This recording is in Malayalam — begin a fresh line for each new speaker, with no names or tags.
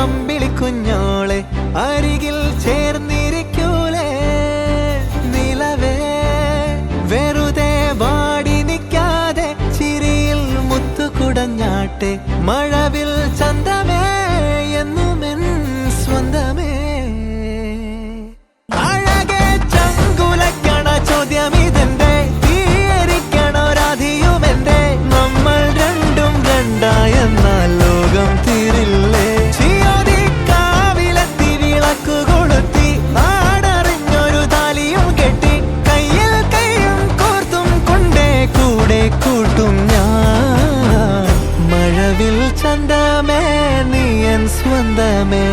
അമ്പിളി കുഞ്ഞോളെ അരികിൽ ചേർന്നിരിക്കൂലേ നിലവേ വെറുതെ വാടി നിൽക്കാതെ ചിരിയിൽ മുത്തുകുടഞ്ഞാട്ടെ മഴവിൽ ചന്തമേ എന്നുമെൻ സ്വന്തമേ അഴകെ ചങ്കുലക്കണ ചോദ്യമിതെന്റെ തീയരിക്കണോ രാധിയുമെന്റെ നമ്മൾ രണ്ടും രണ്ടായെന്നാൽ ലോകം തീരില്ലേ ചിയോതി കാവിലെത്തി വിളക്കു കൊളുത്തി ആടറിഞ്ഞൊരു താലിയും കെട്ടി കയ്യിൽ കൈയും കോർത്തും കൊണ്ടേ കൂടെ കൂട്ടും ഞാൻ മഴവിൽ ചന്തമേ നീ എൻ സ്വന്തമേ